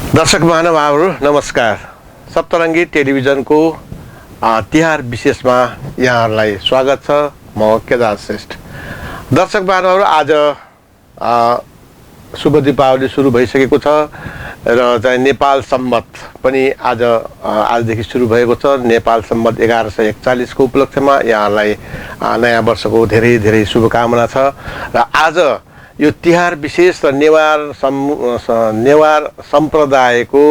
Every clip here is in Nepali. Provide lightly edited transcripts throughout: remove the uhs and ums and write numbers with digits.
दर्शक महानुभावहरू नमस्कार। सप्तरङ्गी टेलिभिजनको तिहार विशेषमा यहाँहरूलाई स्वागत छ। म केदार श्रेष्ठ। दर्शक महानुभावहरू, आज शुभ दीपावली सुरु भइसकेको छ र चाहिँ नेपाल सम्वत पनि आजदेखि सुरु भएको छ। नेपाल सम्वत 1141 को उपलक्ष्यमा यहाँहरूलाई नयाँ वर्षको धेरै धेरै शुभकामना छ। र आज यो तिहार विशेष र नेवार सम्प्रदायको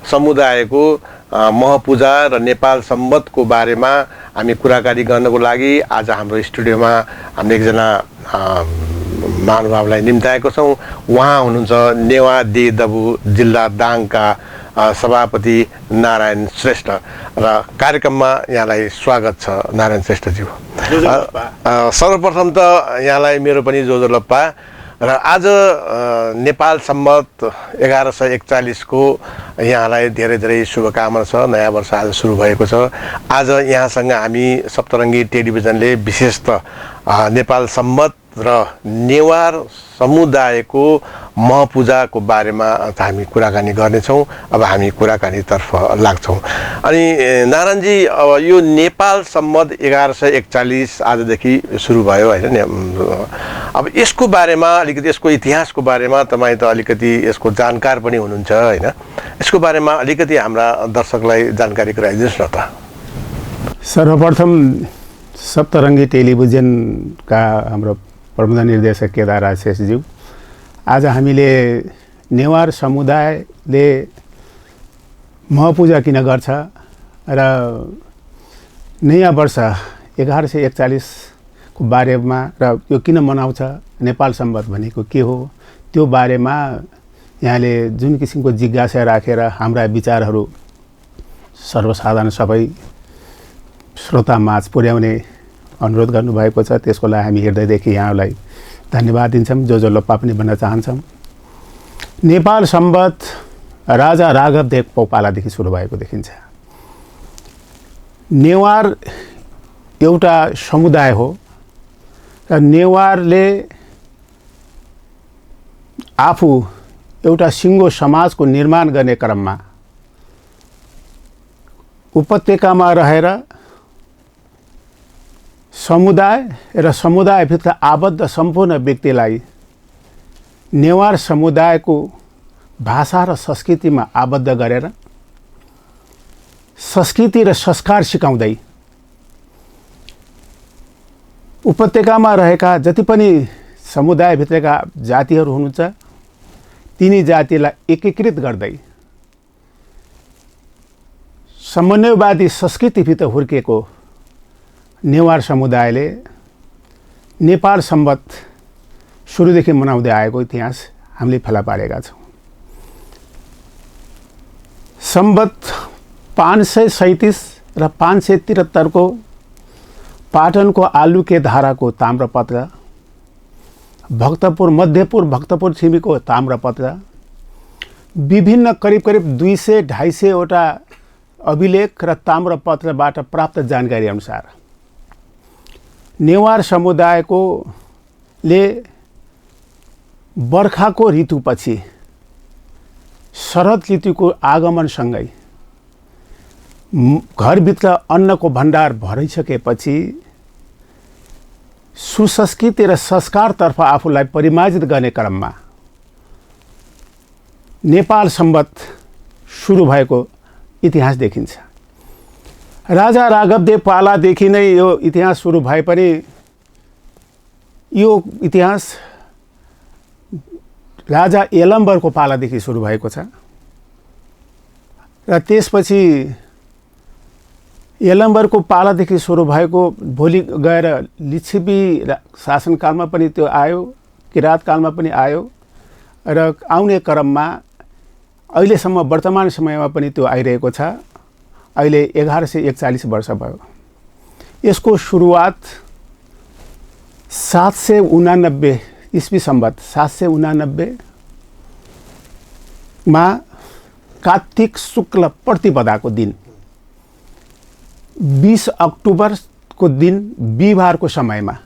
समुदायको महपूजा र नेपाल सम्वतको बारेमा हामी कुराकानी गर्नको लागि आज हाम्रो स्टुडियोमा हामीले एकजना महानुभावलाई निम्ताएको छौँ। उहाँ हुनुहुन्छ नेवा देदबु जिल्ला दाङका सभापति नारायण श्रेष्ठ र कार्यक्रममा यहाँलाई स्वागत छ नारायण श्रेष्ठज्यू। सर्वप्रथम त यहाँलाई मेरो पनि जोजोलप्पा र आज नेपाल सम्वत 1141 को यहाँलाई धेरै धेरै शुभकामना छ। नयाँ वर्ष आज सुरु भएको छ। आज यहाँसँग हामी सप्तरङ्गी टेलिभिजनले विशेषतः नेपाल सम्वत र नेवार समुदायको महपूजाको बारेमा हामी कुराकानी गर्नेछौँ। अब हामी कुराकानीतर्फ लाग्छौँ। अनि नारायणजी, अब यो नेपाल सम्वत 1141 आजदेखि सुरु भयो होइन? अब यसको बारेमा अलिकति, यसको इतिहासको बारेमा तपाईँ त अलिकति यसको जानकार पनि हुनुहुन्छ होइन? यसको बारेमा अलिकति हाम्रा दर्शकलाई जानकारी गराइदिनुहोस् न त। सर्वप्रथम सप्तरङ्गी टेलिभिजनका हाम्रो प्रबन्ध निर्देशक केदार श्रेष्ठज्यू, आज हामीले नेवार समुदायले महपूजा किन गर्छ र नयाँ वर्ष 1141 को बारेमा र यो किन मनाउँछ, नेपाल सम्वत भनेको के हो, त्यो बारेमा यहाँले जुन किसिमको जिज्ञासा राखेर हाम्रा विचारहरू सर्वसाधारण सबै श्रोतामाझ पुर्याउने अनुरोध गर्नुभएको छ। त्यसको लागि हामी हृदयदेखि यहाँलाई धन्यवाद दिन्छौँ। जोजोलप्पा पनि भन्न चाहन्छौँ। नेपाल सम्वत राजा राघवदेव पौपालादेखि सुरु भएको देखिन्छ। नेवार एउटा समुदाय हो र नेवारले आफू एउटा सिङ्गो समाजको निर्माण गर्ने क्रममा उपत्यकामा रहेर समुदाय र समुदायभित्र आबद्ध सम्पूर्ण व्यक्तिलाई नेवार समुदायको भाषा र संस्कृतिमा आबद्ध गरेर संस्कृति र संस्कार सिकाउँदै उपत्यकामा रहेका जति पनि समुदायभित्रका जातिहरू हुनुहुन्छ तिनी जातिलाई एकीकृत गर्दै समन्वयवादी संस्कृतिभित्र हुर्केको नेवार समुदायले नेपाल सम्वत सुरुदेखि मनाउँदै आएको इतिहास हामीले फेला पारेका छौँ। सम्वत 537 र 573 को पाटनको आलुके धाराको ताम्रपत्र, भक्तपुर मध्यपुर भक्तपुर छिमेकीको ताम्रपत्र, विभिन्न करिब 200-250 वटा अभिलेख र ताम्रपत्रबाट प्राप्त जानकारी अनुसार नेवार समुदायकोले बर्खाको ऋतुपछि शरद ऋतुको आगमनसँगै घरभित्र अन्नको भण्डार भरिसकेपछि सुसंस्कृति र संस्कारतर्फ आफूलाई परिमार्जित गर्ने क्रममा नेपाल सम्वत सुरु भएको इतिहास देखिन्छ। राजा राघवदेव पालादेखि नै यो इतिहास सुरु भए पनि यो इतिहास राजा यलम्बरको पालादेखि सुरु भएको छ र त्यसपछि यलम्बरको पालादेखि सुरु भएको भोलि गएर लिच्छवी शासनकालमा पनि त्यो आयो, किराँतकालमा पनि आयो र आउने क्रममा अहिलेसम्म वर्तमान समयमा पनि त्यो आइरहेको छ। अहिले 1141 वर्ष भयो। यसको सुरुवात 789 ईस्वी सम्वत 789 मा कार्तिक शुक्ल प्रतिपदाको दिन 20 अक्टोबर को दिन बिहिबारको समयमा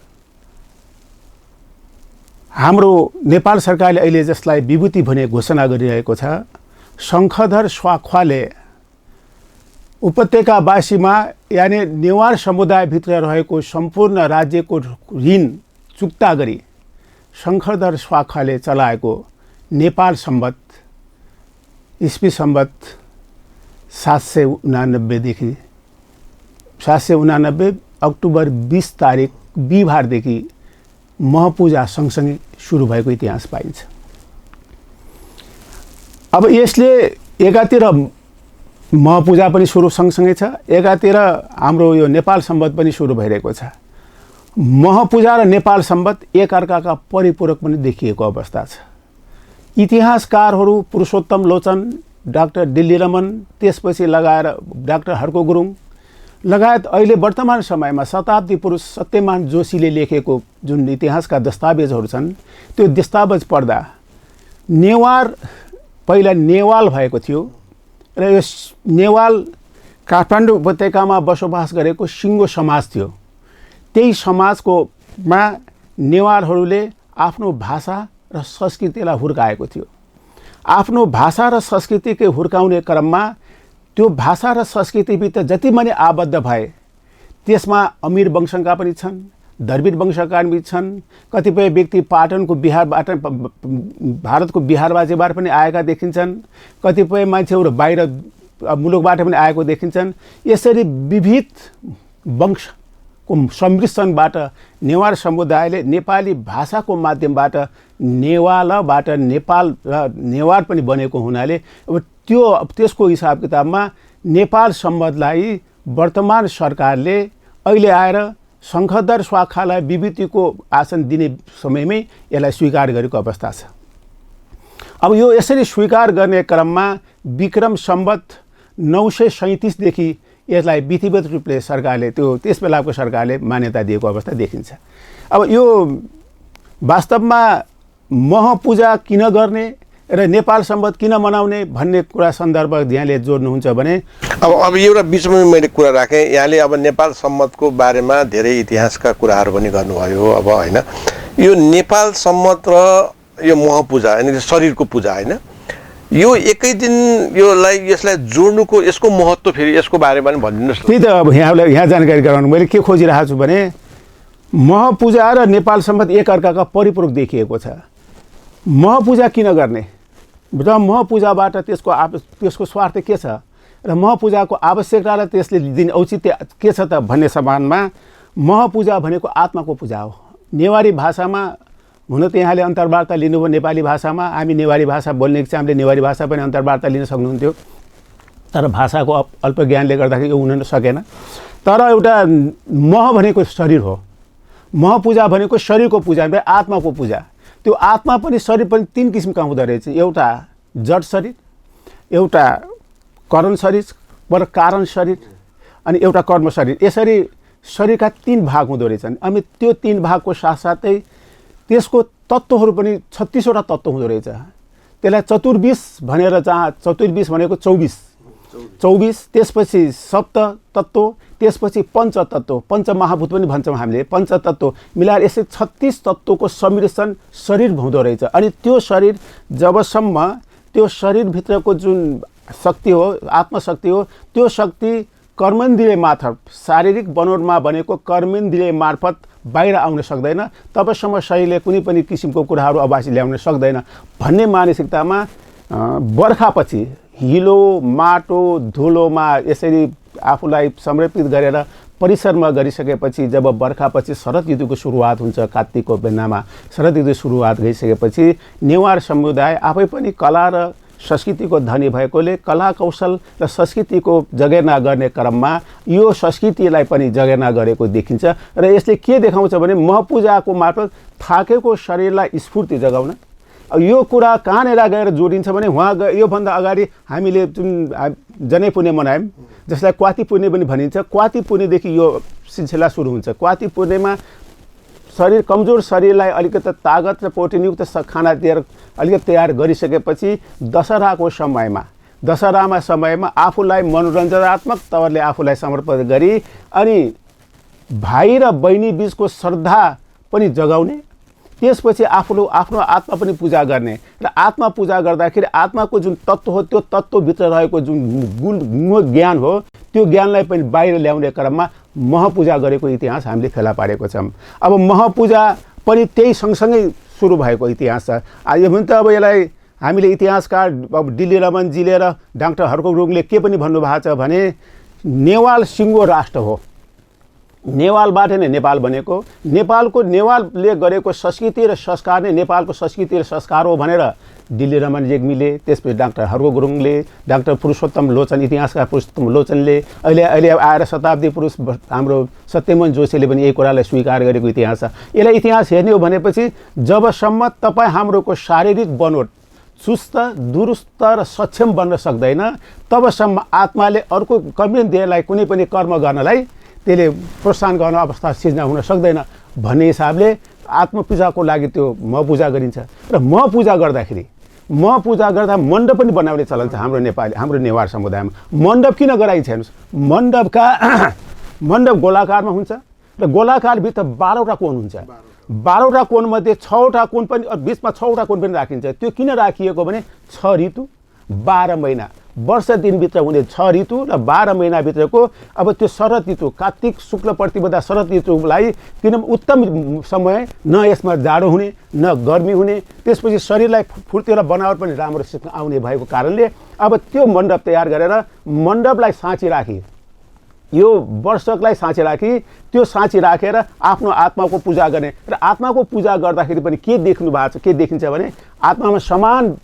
हाम्रो नेपाल सरकारले अहिले जसलाई विभूति भने घोषणा गरिरहेको छ शङ्खधर स्वाख्वाले उपत्यकावासीमा यानि नेवार समुदायभित्र रहेको सम्पूर्ण राज्यको ऋण चुक्ता गरी शङ्खधर स्वाखाले चलाएको नेपाल सम्वत इस्वी सम्वत 789 देखि 789 अक्टोबर 20 तारिक बिहिबारदेखि महपूजा सँगसँगै सुरु भएको इतिहास पाइन्छ। अब यसले एकातिर महपूजा पनि सुरु सँगसँगै छ, एकातिर हाम्रो यो नेपाल सम्वत पनि सुरु भइरहेको छ। महपूजा र नेपाल सम्वत एकअर्काका परिपूरक पनि देखिएको अवस्था छ। इतिहासकारहरू पुरुषोत्तम लोचन, डाक्टर दिल्ली रमन, त्यसपछि लगाएर डाक्टर हर्को गुरुङ लगायत अहिले वर्तमान समयमा शताब्दी पुरुष सत्यमान जोशीले लेखेको जुन इतिहासका दस्तावेजहरू छन्, त्यो दस्तावेज पढ्दा नेवार पहिला नेवाल भएको थियो र यो नेवाल काठमाडौँ उपत्यकामा बसोबास गरेको सिङ्गो समाज थियो। त्यही समाजकोमा नेवारहरूले आफ्नो भाषा र संस्कृतिलाई हुर्काएको थियो। आफ्नो भाषा र संस्कृतिकै हुर्काउने क्रममा त्यो भाषा र संस्कृतिभित्र जति पनि आबद्ध भए त्यसमा अमीर वंशका पनि छन्, द्रविड वंशका पनि छन्, कतिपय व्यक्ति पाटनको बिहारबाट भारतको बिहारबाजीबाट पनि आएका देखिन्छन्, कतिपय मान्छेहरू बाहिर मुलुकबाट पनि आएको देखिन्छन्। यसरी विविध वंशको सम्मिश्रणबाट नेवार समुदायले नेपाली भाषाको माध्यमबाट नेवालबाट नेपाल र नेवार पनि बनेको हुनाले अब त्यसको हिसाब किताबमा नेपाल सम्वतलाई वर्तमान सरकारले अहिले आएर शङ्खधर स्वाखालाई विभूतिको आसन दिने समयमै यसलाई स्वीकार गरेको अवस्था छ। अब यो यसरी स्वीकार गर्ने क्रममा विक्रम सम्वत 937 देखि यसलाई विधिवत रूपले सरकारले त्यस बेलाको सरकारले मान्यता दिएको अवस्था देखिन्छ। अब यो वास्तवमा महपूजा किन गर्ने र नेपाल सम्वत किन मनाउने भन्ने कुरा सन्दर्भ यहाँले जोड्नुहुन्छ भने अब एउटा बिचमा मैले कुरा राखेँ। यहाँले अब नेपाल सम्वतको बारेमा धेरै इतिहासका कुराहरू पनि गर्नुभयो। अब होइन, यो नेपाल सम्वत र यो महपूजा यानि शरीरको पूजा होइन, यो एकै दिन यसलाई जोड्नुको यसको महत्त्व फेरि यसको बारेमा पनि भनिदिनुहोस्। त्यही त अब यहाँ जानकारी गराउनु मैले के खोजिरहेको छु भने महपूजा र नेपाल सम्वत एकअर्काका परिपूरक देखिएको छ। महपूजा किन गर्ने र महपूजाबाट त्यसको स्वार्थ के छ र महपूजाको आवश्यकता र त्यसले दिने औचित्य के छ त भन्ने सम्बन्धमा महपूजा भनेको आत्माको पूजा हो। नेवारी भाषामा हुन त यहाँले अन्तर्वार्ता लिनुभयो नेपाली भाषामा, हामी नेवारी भाषा बोल्ने कि हामीले नेवारी भाषा पनि अन्तर्वार्ता लिन सक्नुहुन्थ्यो, तर भाषाको अल्प ज्ञानले गर्दाखेरि यो हुन सकेन। तर एउटा मह भनेको शरीर हो, महपूजा भनेको शरीरको पूजा, आत्माको पूजा। त्यो आत्मा पनि शरीर पनि 3 किसिमका हुँदो रहेछ, एउटा जड शरीर, एउटा करण शरीर वा कारण शरीर अनि एउटा कर्म शरीर। यसरी शरीरका 3 भाग हुँदो रहेछन्। अनि त्यो 3 भागको साथसाथै त्यसको तत्त्वहरू पनि 36 वटा तत्त्व हुँदो रहेछ। त्यसलाई चतुर्विश भनेर, जहाँ चतुर्विश भनेको 24, त्यसपछि सप्त तत्त्व, त्यसपछि पञ्चतत्त्व, पञ्चमहाभूत पनि भन्छौँ हामीले, पञ्चतत्त्व मिलाएर यसरी 36 तत्त्वको सम्मिश्रण शरीर हुँदो रहेछ। अनि त्यो शरीर जबसम्म त्यो शरीरभित्रको जुन शक्ति हो, आत्मशक्ति हो, त्यो शक्ति कर्मेन्द्रिय मार्फत, शारीरिक बनोटमा बनेको कर्मेन्द्रिय मार्फत बाहिर आउन सक्दैन, तबसम्म शरीरले कुनै पनि किसिमको कुराहरू आवाज ल्याउन सक्दैन भन्ने मानसिकतामा बर्खापछि हिलो माटो धुलोमा यसरी आफूलाई समर्पित गरेर परिसरमा गरिसकेपछि जब बर्खापछि शरद ऋतुको सुरुवात हुन्छ, कार्तिकको महिनामा शरद ऋतु सुरुवात भइसकेपछि नेवार समुदाय आफै पनि कला र संस्कृतिको धनी भएकोले कला कौशल र संस्कृतिको जगेर्ना गर्ने क्रममा यो संस्कृतिलाई पनि जगेर्ना गरेको देखिन्छ। र यसले के देखाउँछ भने महपूजाको मार्फत थाकेको शरीरलाई स्फूर्ति जगाउन। यो कुरा कहाँनिर गएर जोडिन्छ भने वहाँ योभन्दा अगाडि हामीले जुन जनै पुण्य मनायौँ, जसलाई क्वाती पुण्य पनि भनिन्छ, क्वाती पुण्यदेखि यो सिलसिला सुरु हुन्छ। क्वाती पुण्यमा शरीर कमजोर शरीरलाई अलिकति तागत र प्रोटिनयुक्त खाना दिएर अलिकति तयार गरिसकेपछि दशहराको समयमा आफूलाई मनोरञ्जनात्मक तवरले आफूलाई समर्पण गरी अनि भाइ र बहिनी बीचको श्रद्धा पनि जगाउने, त्यसपछि आफ्नो आत्मा पनि पूजा गर्ने र आत्मा पूजा गर्दाखेरि आत्माको जुन तत्त्व हो त्यो तत्त्वभित्र रहेको जुन ज्ञान हो त्यो ज्ञानलाई पनि बाहिर ल्याउने क्रममा महपूजा गरेको इतिहास हामीले फेला पारेको छौँ। अब महपूजा पनि त्यही सँगसँगै सुरु भएको इतिहास छ। यो भने त अब यसलाई हामीले इतिहासकार अब डिल्ली रमनजीले र डाक्टर हर्क गुरुङले के पनि भन्नुभएको छ भने नेवाल सिङ्गो राष्ट्र हो, नेवालबाट नै नेपाल बनेको, नेपालको नेवालले गरेको संस्कृति र संस्कार नै नेपालको संस्कृति र संस्कार हो भनेर डिल्ली रमन रेग्मीले, त्यसपछि डाक्टर हर्क गुरुङले, डाक्टर पुरुषोत्तम लोचन, इतिहासकार पुरुषोत्तम लोचनले, अहिले आएर शताब्दी पुरुष हाम्रो सत्यमोहन जोशीले पनि यही कुरालाई स्वीकार गरेको इतिहास छ। यसलाई इतिहास हेर्ने हो भनेपछि जबसम्म तपाईँ हाम्रोको शारीरिक बनोट चुस्त दुरुस्त र सक्षम बन्न सक्दैन तबसम्म आत्माले अर्को कमिन देहलाई कुनै पनि कर्म गर्नलाई त्यसले प्रोत्साहन गर्न अवस्था सिर्जना हुन सक्दैन भन्ने हिसाबले आत्मपूजाको लागि त्यो महपूजा गरिन्छ। र महपूजा गर्दा मण्डप पनि बनाउने चलन छ हाम्रो नेवार समुदायमा। मण्डप किन गराइन्छ हेर्नुहोस्, मण्डप गोलाकारमा हुन्छ र गोलाकारभित्र 12वटा कोण हुन्छ। 12वटा कोणमध्ये 6वटा कोण पनि बिचमा 6वटा कोण पनि राखिन्छ। त्यो किन राखिएको भने 6 ऋतु 12 महिना वर्ष दिनभित्र हुने 6 ऋतु र 12 महिनाभित्रको अब त्यो शरद ऋतु कार्तिक शुक्ल प्रतिपदा शरद ऋतुलाई किन उत्तम समय, न यसमा जाडो हुने न गर्मी हुने, त्यसपछि शरीरलाई फुर्ती र बनावट पनि राम्रोसित आउने भएको कारणले अब त्यो मण्डप तयार गरेर मण्डपलाई साँची राखी, यो वर्षकलाई साँची राखी, त्यो साँची राखेर आफ्नो आत्माको पूजा गर्ने। र आत्माको पूजा गर्दाखेरि पनि के देख्नु भएको छ, के देखिन्छ भने आत्मामा समान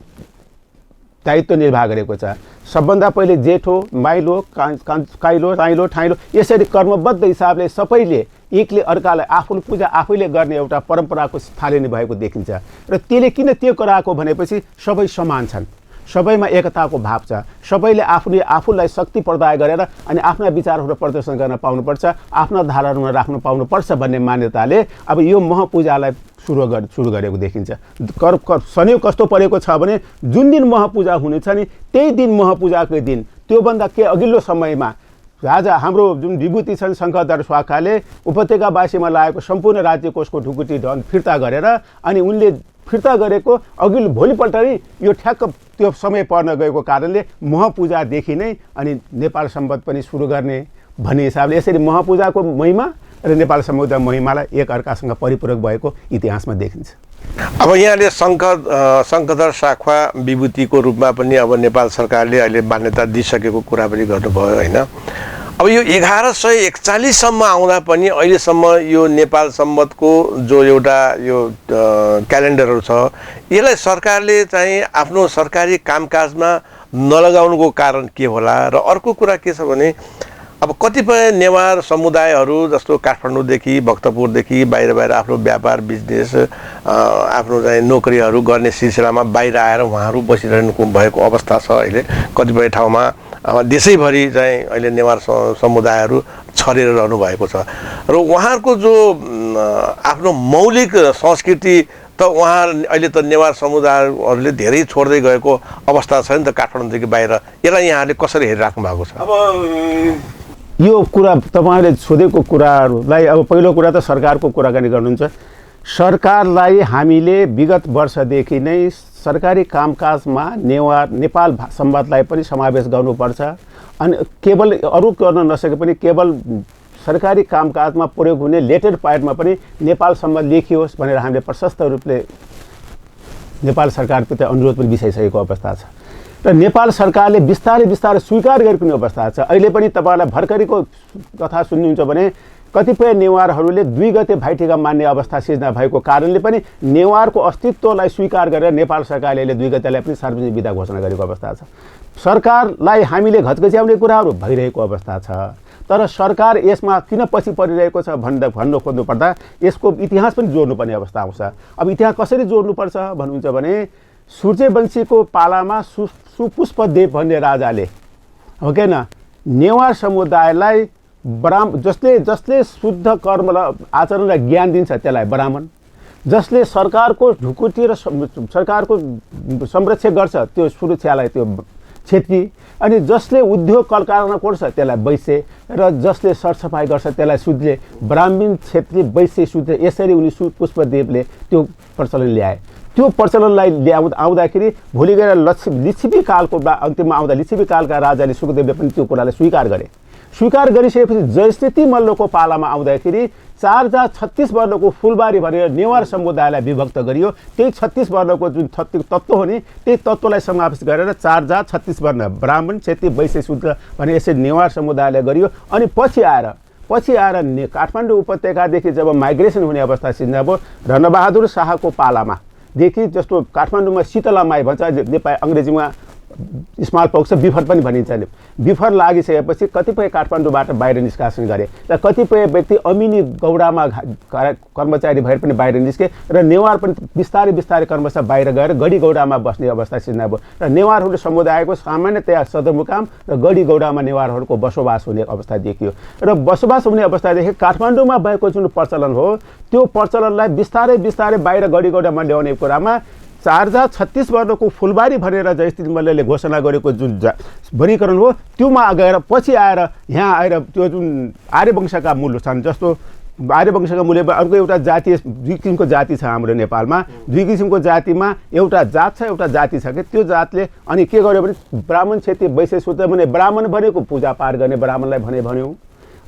दायित्व निर्वाह गरेको छ। सबभन्दा पहिले जेठो, माइलो, काइलो, राइलो, ठाइलो यसरी कर्मबद्ध हिसाबले सबैले एकले अर्कालाई आफ्नो पूजा आफैले गर्ने एउटा परम्पराको थालनी भएको देखिन्छ। र त्यसले किन त्यो गराएको भनेपछि सबै समान छन्, सबैमा एकताको भाव छ, सबैले आफूलाई शक्ति प्रदाय गरेर अनि आफ्ना विचारहरू प्रदर्शन गर्न पाउनुपर्छ, आफ्ना धाराहरूमा राख्नु पाउनुपर्छ भन्ने मान्यताले अब यो महपूजालाई सुरु गरेको देखिन्छ। संयोग कस्तो परेको छ भने जुन दिन महपूजा हुनेछ नि त्यही दिन महपूजाकै दिन त्योभन्दा के अघिल्लो समयमा राजा हाम्रो जुन विभूति छन् शङ्खधर स्वाखाले उपत्यकावासीमा लागेको सम्पूर्ण राज्य कोषको ढुकुटी धन फिर्ता गरेर अनि उनले फिर्ता गरेको अघिल्लो भोलिपल्ट नै यो ठ्याक्क त्यो समय पर्न गएको कारणले महपूजादेखि नै अनि नेपाल सम्बत पनि सुरु गर्ने भन्ने हिसाबले यसरी महपूजाको महिमा र नेपाल समुदाय महिमालाई एक अर्कासँग परिपूरक भएको इतिहासमा देखिन्छ। अब यहाँले शङ्खधर शाखा विभूतिको रूपमा पनि अब नेपाल सरकारले अहिले मान्यता दिइसकेको कुरा पनि गर्नुभयो होइन। अब यो 1141 आउँदा पनि अहिलेसम्म यो नेपाल सम्बतको जो एउटा यो क्यालेन्डरहरू छ यसलाई सरकारले चाहिँ आफ्नो सरकारी कामकाजमा नलगाउनुको कारण के होला? र अर्को कुरा के छ भने अब कतिपय नेवार समुदायहरू जस्तो काठमाडौँदेखि भक्तपुरदेखि बाहिर आफ्नो व्यापार बिजनेस आफ्नो चाहिँ नोकरीहरू गर्ने सिलसिलामा बाहिर आएर उहाँहरू बसिरहनु भएको अवस्था छ। अहिले कतिपय ठाउँमा देशैभरि चाहिँ अहिले नेवार समुदायहरू छरेर रहनु भएको छ र उहाँहरूको जो आफ्नो मौलिक संस्कृति त उहाँ अहिले त नेवार समुदायहरूले धेरै छोड्दै गएको अवस्था छ नि त काठमाडौँदेखि बाहिर। यसलाई यहाँले कसरी हेरिराख्नु भएको छ? अब यो कुरा तपाईँले सोधेको कुराहरूलाई अब पहिलो कुरा त सरकारको कुराकानी गर्नुहुन्छ। सरकारलाई हामीले विगत वर्षदेखि नै सरकारी कामकाजमा नेपाल सम्बन्धलाई पनि समावेश गर्नुपर्छ अनि केवल अरू गर्न नसके पनि केवल सरकारी कामकाजमा प्रयोग हुने लेटर प्याडमा पनि नेपाल सम्बन्ध लेखियोस् भनेर हामीले प्रशस्त रूपले नेपाल सरकारप्रति अनुरोध पनि बिसाइसकेको अवस्था छ र नेपाल सरकारले बिस्तारै स्वीकार गरेको अवस्था छ। अहिले पनि तपाईँलाई भर्खरैको कथा सुन्नुहुन्छ भने कतिपय नेवारहरूले 2 गते भाइटिका मान्ने अवस्था सिर्जना भएको कारणले पनि नेवारको अस्तित्वलाई स्वीकार गरेर नेपाल सरकारले 2 गतेलाई पनि सार्वजनिक बिदा घोषणा गरेको अवस्था छ। सरकारलाई हामीले घचघच्याउने कुराहरू भइरहेको अवस्था छ तर सरकार यसमा किन पछि परिरहेको छ भन्न खोज्नुपर्दा यसको इतिहास पनि जोड्नुपर्ने अवस्था आउँछ। अब इतिहास कसरी जोड्नुपर्छ भन्नुहुन्छ भने सूर्यवंशीको पालामा सुपुष्पदेव भन्ने राजाले हो कि न नेवार समुदायलाई जसले शुद्ध कर्म र आचरण र ज्ञान दिन्छ त्यसलाई ब्राह्मण, जसले सरकारको ढुकुटी र सरकारको संरक्षण गर्छ त्यो सुरक्षालाई त्यो क्षेत्री, अनि जसले उद्योग कल कारखाना खोल्छ त्यसलाई वैश्य र जसले सरसफाइ गर्छ त्यसलाई शूद्र। ब्राह्मण, क्षेत्री, वैश्य, शूद्र यसरी उनी पुष्पदेवले त्यो प्रचलन ल्याए। त्यो प्रचलनलाई आउँदाखेरि भोलि गएर लिच्छवी कालको अन्तिममा आउँदा लिच्छवी कालका राजाले सुखदेवले पनि त्यो कुरालाई स्वीकार गरे। स्वीकार गरिसकेपछि जयश्री मल्लको पालामा आउँदाखेरि 4 जात 36 वर्णको फुलबारी भनेर नेवार समुदायलाई विभक्त गरियो। त्यही 36 वर्णको जुन तत्त्व हो नि त्यही तत्त्वलाई समावेश गरेर 4 जात 36 वर्ण ब्राह्मण, क्षेत्री, वैश्य, शूद्र भने यसरी नेवार समुदायलाई गरियो। अनि पछि आएर काठमाडौँ उपत्यकादेखि जब माइग्रेसन हुने अवस्था सिर्जना भयो रणबहादुर शाहको पालामा देखि, जस्तो काठमाडौँमा शीतलामाई भन्छ, नेपाली अङ्ग्रेजीमा स्मल पक्ष बिफर पनि भनिन्छ नि, बिफर लागिसकेपछि कतिपय काठमाडौँबाट बाहिर निष्कासन गरे र कतिपय व्यक्ति अमिनी गौडामा कर्मचारी भएर पनि बाहिर निस्के र नेवार पनि बिस्तारै बिस्तारै क्रमशः बाहिर गएर गढी गौडामा बस्ने अवस्था सिर्जना भयो र नेवारहरू समुदायको सामान्यतया सदरमुकाम र गढी गौडामा नेवारहरूको बसोबास हुने अवस्था देखियो। र बसोबास हुने अवस्थादेखि काठमाडौँमा भएको जुन प्रचलन हो त्यो प्रचलनलाई बिस्तारै बिस्तारै बाहिर गढी गौडामा ल्याउने कुरामा 4 जात 36 वर्णको फुलबारी भनेर जयश्री मल्लले घोषणा गरेको जुन वर्गीकरण हो त्योमा गएर पछि आएर यहाँ आएर त्यो जुन आर्यवंशका मूल छन्, जस्तो आर्यवंशका मूल्य अर्को एउटा जातीय 2 किसिमको जाति छ हाम्रो नेपालमा। 2 किसिमको जातिमा एउटा जात छ एउटा जाति छ कि त्यो जातले अनि के गर्यो भने ब्राह्मण, क्षेत्री, वैश्य, शूद्र भने ब्राह्मण भनेको पूजापाठ गर्ने ब्राह्मणलाई भन्यो,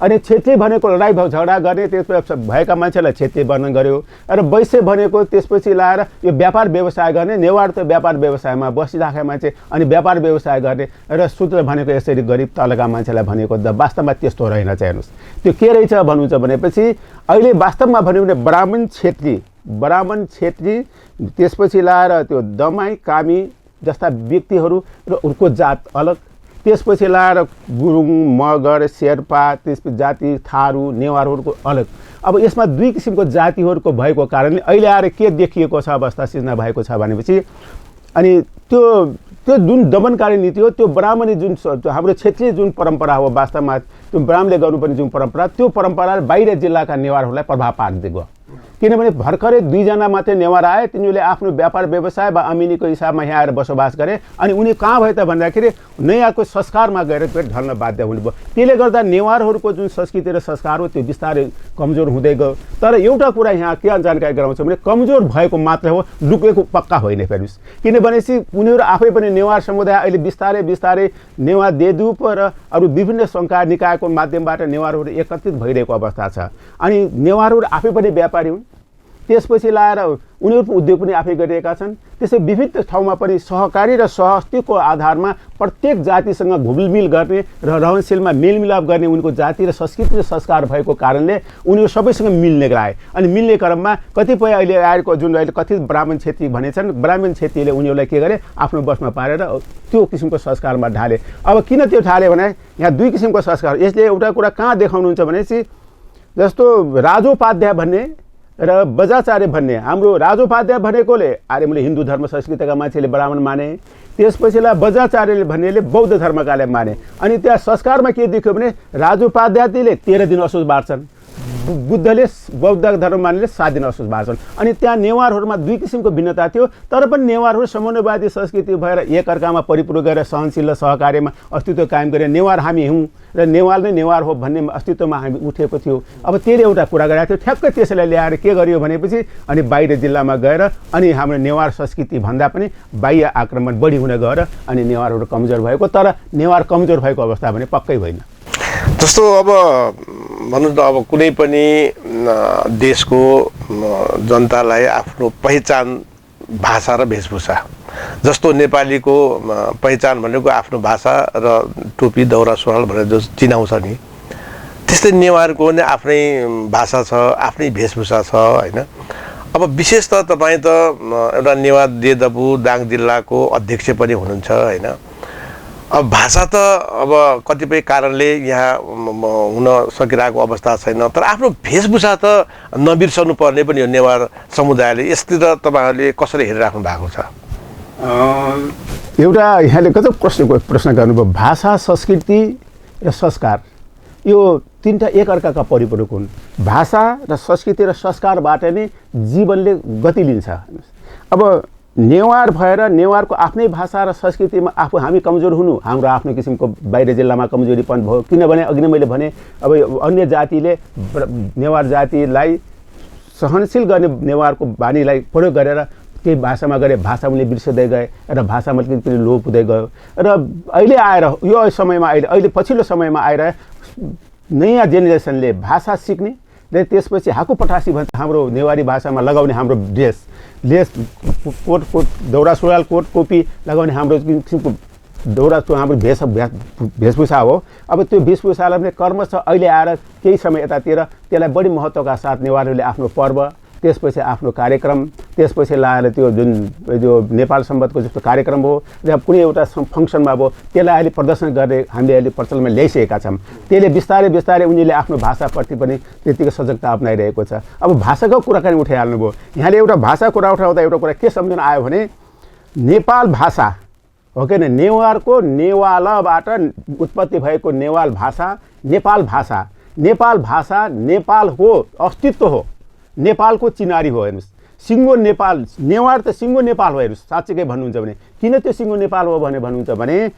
अनि क्षेत्री भनेको लडाइँ झगडा गर्ने त्यसपछि भएका मान्छेलाई क्षेत्री वर्णन गर्यो, र वैश्य भनेको त्यसपछि लाएर यो व्यापार व्यवसाय गर्ने नेवार त व्यापार व्यवसायमा बसिराखेका मान्छे अनि व्यापार व्यवसाय गर्ने, र शूद्र भनेको यसरी गरिब तलका मान्छेलाई भनेको वास्तवमा त्यस्तो रहेन। चाहिँ हेर्नुहोस् त्यो के रहेछ भन्नुहुन्छ भनेपछि अहिले वास्तवमा भन्यो भने ब्राह्मण, क्षेत्री त्यसपछि लाएर त्यो दमाई, कामी जस्ता व्यक्तिहरू र उनको जात अलग, त्यसपछि लाएर गुरुङ, मगर, शेर्पा, त्यसपछि जाति थारू, नेवारहरूको अलग। अब यसमा 2 किसिमको जातिहरूको भएको कारणले अहिले आएर के देखिएको छ अवस्था सिर्जना भएको छ भनेपछि अनि त्यो जुन दमनकारी नीति हो त्यो ब्राह्मणी जुन हाम्रो क्षेत्रीय जुन परम्परा हो वास्तवमा त्यो ब्राह्मणले गर्नुपर्ने जुन परम्परा त्यो परम्पराले बाहिर जिल्लाका नेवारहरूलाई प्रभाव पारिदिएको। किनभने भर्खरै 2 जना मात्रै नेवार आए, तिनीहरूले आफ्नो व्यापार व्यवसाय वा अमिनीको हिसाबमा यहाँ आएर बसोबास गरे अनि उनी कहाँ भए त भन्दाखेरि नयाँको संस्कारमा गएर फेरि ढल्न बाध्य हुनुभयो। त्यसले गर्दा नेवारहरूको जुन संस्कृति र संस्कार हो त्यो बिस्तारै कमजोर हुँदै गयो। तर एउटा कुरा यहाँ के जानकारी गराउँछ भने कमजोर भएको मात्र हो, लुकेको पक्का होइन फेरि। किनभनेपछि उनीहरू आफै पनि नेवार समुदाय अहिले बिस्तारै बिस्तारै नेवार देदुप र अरू विभिन्न सङ्घका निकायको माध्यमबाट नेवारहरू एकत्रित भइरहेको अवस्था छ। अनि नेवारहरू आफै पनि व्यापारी हुन्, त्यसपछि लाएर उनीहरूको उद्योग पनि आफै गरिरहेका छन्। त्यसै विभिन्न ठाउँमा पनि सहकारी र सहअस्तित्वको आधारमा प्रत्येक जातिसँग घुलमिल गर्ने र रहनशीलमा मेलमिलाप गर्ने उनको जाति र संस्कृति र संस्कार भएको कारणले उनीहरू सबैसँग मिल्ने गराए। अनि मिल्ने क्रममा कतिपय अहिले आएको जुन अहिले कथित ब्राह्मण क्षेत्री भनेछन्, ब्राह्मण क्षेत्रीले उनीहरूलाई के गरे आफ्नो बसमा पारेर त्यो किसिमको संस्कारमा ढाले। अब किन त्यो ढाले भने यहाँ 2 किसिमको संस्कार। यसले एउटा कुरा कहाँ देखाउनुहुन्छ भनेपछि जस्तो राजोपाध्याय भन्ने र बजाचार्य भन्ने, हाम्रो राजोपाध्याय भनेकोले आर्यले हिन्दू धर्म संस्कृतिका मान्छेले ब्राह्मण माने, त्यसपछिलाई बजाचार्यले भन्नेले बौद्ध धर्मकाले माने। अनि त्यहाँ संस्कारमा के देख्यो भने राजोपाध्यायले 13 दिन असोज बार्छन्, बुद्धले बौद्ध धर्म मान्नेले 7 दिन असोज बार्छन्। अनि त्यहाँ नेवारहरूमा 2 किसिमको भिन्नता थियो, तर पनि नेवारहरू समन्वयवादी संस्कृति भएर एकअर्कामा परिपूर्ण गरेर सहनशील र सहकार्यमा अस्तित्व कायम गरे। नेवार हामी हौँ र नेवार नै नेवार हो भन्ने अस्तित्वमा हामी उठेको थियो। अब त्यसले एउटा कुरा गरेको थियो, ठ्याक्कै त्यसलाई ल्याएर के गरियो भनेपछि अनि बाहिर जिल्लामा गएर अनि हाम्रो नेवार संस्कृति भन्दा पनि बाह्य आक्रमण बढी हुन गएर अनि नेवारहरू कमजोर भएको। तर नेवार कमजोर भएको अवस्था भने पक्कै होइन। जस्तो अब भनौँ न अब कुनै पनि देशको जनतालाई आफ्नो पहिचान भाषा र वेशभूषा, जस्तो नेपालीको पहिचान भनेको आफ्नो भाषा र टोपी दौरा सुरुवाल भनेर जो चिनाउँछ नि, त्यस्तै नेवारको पनि आफ्नै भाषा छ, आफ्नै वेशभूषा छ होइन। अब विशेष त तपाईँ त एउटा नेवार देदबु दाङ जिल्लाको अध्यक्ष पनि हुनुहुन्छ होइन। अब भाषा त अब कतिपय कारणले यहाँ हुन सकिरहेको अवस्था छैन, तर आफ्नो वेशभूषा त नबिर्सनु पर्ने पनि हो नेवार समुदायले। यसतिर तपाईँहरूले कसरी हेरिराख्नु भएको छ? एउटा यहाँले गजब प्रश्न गर्नुभयो। भाषा, संस्कृति र संस्कार यो 3टा एकअर्काका परिपूरक हुन्। भाषा र संस्कृति र संस्कारबाट नै जीवनले गति लिन्छ। अब नेवार भएर नेवारको आफ्नै भाषा र संस्कृतिमा आफू हामी कमजोर हुनु हाम्रो आफ्नो किसिमको बाहिर जिल्लामा कमजोरीपन भयो। किनभने अघि नै मैले भने अब अन्य जातिले नेवार जातिलाई सहनशील गर्ने नेवारको बानीलाई प्रयोग गरेर केही भाषामा गरे भाषा उनले बिर्सिँदै गए र भाषामा पनि लोप हुँदै गयो। र अहिले आएर यो समयमा अहिले पछिल्लो समयमा आएर नयाँ जेनेरेसनले भाषा सिक्ने र त्यसपछि हाकु पठासी भन्छ हाम्रो नेवारी भाषामा लगाउने हाम्रो लेस कोट दौरा सुरुवाल कोट टोपी लगाउने हाम्रो किसिमको हाम्रो वेशभूषा हो। अब त्यो वेशभूषालाई पनि क्रमशः अहिले आएर केही समय यतातिर त्यसलाई बढी महत्त्वका साथ नेवारहरूले आफ्नो पर्व त्यसपछि आफ्नो कार्यक्रम त्यसपछि लाएर त्यो जुन जो नेपाल सम्बन्धको जस्तो कार्यक्रम हो र कुनै एउटा फङ्सनमा भयो त्यसलाई अहिले प्रदर्शन गर्ने हामीले अहिले प्रचलनमा ल्याइसकेका छौँ। त्यसले बिस्तारै बिस्तारै उनीहरूले आफ्नो भाषाप्रति पनि त्यतिकै सजगता अप्नाइरहेको छ। अब भाषाको कुराकानी उठाइहाल्नुभयो। यहाँले एउटा भाषा कुरा उठाउँदा एउटा कुरा के सम्झना आयो भने नेपाल भाषा हो कि नेवारको नेवालबाट उत्पत्ति भएको नेवाल भाषा नेपाल भाषा नेपालको अस्तित्व हो, नेपालको चिनारी हो। हेर्नुहोस् सिङ्गो नेपाल नेवार त सिङ्गो नेपाल हो। हेर्नुहोस् साँच्चीकै भन्नुहुन्छ भने किन त्यो सिङ्गो नेपाल हो भने भन्नुहुन्छ भने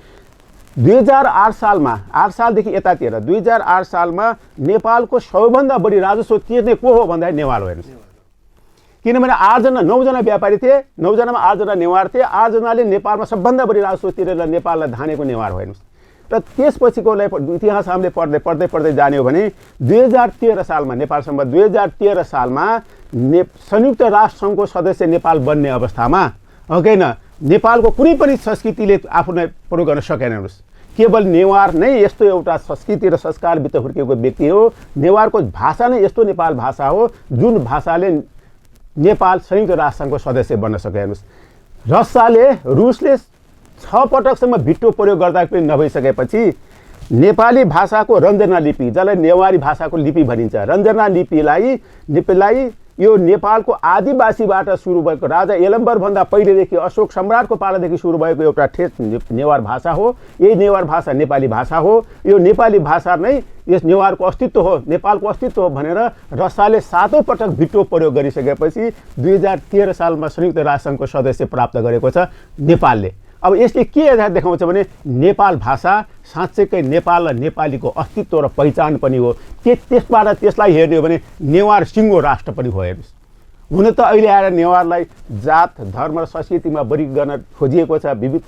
2008 सालमा 8 सालदेखि यतातिर 2008 सालमा नेपालको सबैभन्दा बढी राजस्व तिर्ने को हो भन्दाखेरि नेवार हो। हेर्नुहोस् किनभने 9 जना व्यापारी थिए, 9 जनामा 8 जना नेवार थिए। 8 जनाले नेपालमा सबभन्दा बढी राजस्व तिरेर नेपाललाई धानेको नेवार हो। हेर्नुहोस् र त्यसपछिकोलाई इतिहास हामीले पढ्दै जाने हो भने 2013 सालमा नेपालसम्म 2013 सालमा संयुक्त राष्ट्रसङ्घको सदस्य नेपाल बन्ने अवस्थामा हो कि नेपालको कुनै पनि संस्कृतिले आफूलाई प्रयोग गर्न सकेन। हेर्नुहोस् केवल नेवार नै यस्तो एउटा संस्कृति र संस्कारभित्र हुर्किएको व्यक्ति हो। नेवारको भाषा नै यस्तो नेपाल भाषा हो जुन भाषाले नेपाल संयुक्त राष्ट्रसङ्घको सदस्य बन्न सक्यो। हेर्नुहोस् रुसले 6 पटकसम्म भिटो प्रयोग गर्दा पनि नभइसकेपछि नेपाली भाषाको रञ्जना लिपि जसलाई नेवारी भाषाको लिपि भनिन्छ रञ्जना लिपिलाई यो नेपालको आदिवासीबाट सुरु भएको राजा यलम्बरभन्दा पहिलेदेखि अशोक सम्राटको पालादेखि सुरु भएको एउटा ठेस नेवार भाषा हो। यही नेवार भाषा नेपाली भाषा हो। यो नेपाली भाषा नै यस नेवारको अस्तित्व हो, नेपालको अस्तित्व हो भनेर रसाले 7औं पटक भिटो प्रयोग गरिसकेपछि 2013 सालमा संयुक्त राष्ट्रसङ्घको सदस्य प्राप्त गरेको छ नेपालले। अब यसले के देखाउँछ भने नेपाल भाषा साँच्चैकै नेपाल र नेपालीको अस्तित्व र पहिचान पनि हो। त्यसबाट त्यसलाई हेर्ने हो भने नेवार सिङ्गो राष्ट्र पनि हो। हेर्नुहोस् हुन त अहिले आएर नेवारलाई जात धर्म र संस्कृतिमा बढी गर्न खोजिएको छ, विविध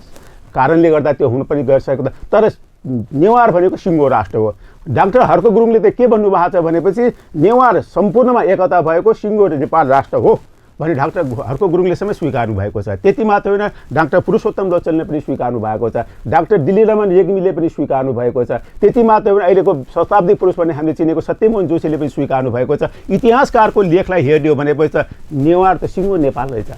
कारणले गर्दा त्यो हुन पनि गरिसकेको छ। तर नेवार भनेको सिङ्गो राष्ट्र हो। डाक्टर हर्क गुरुङले त के भन्नुभएको छ भनेपछि नेवार सम्पूर्णमा एकता भएको सिङ्गो नेपाल राष्ट्र हो भने डाक्टर हर्क गुरुङले समेत स्वीकार्नु भएको छ। त्यति मात्र होइन डाक्टर पुरुषोत्तम दचलले पनि स्वीकार्नु भएको छ, डाक्टर दिल्लीरमन रेग्मीले पनि स्वीकार्नु भएको छ। त्यति मात्र होइन अहिलेको शताब्दी पुरुष भन्ने हामीले चिनेको सत्यमोहन जोशीले पनि स्वीकार्नु भएको छ। इतिहासकारको लेखलाई हेर्ने हो भनेपछि त नेवार त सिङ्गो नेपाल रहेछ।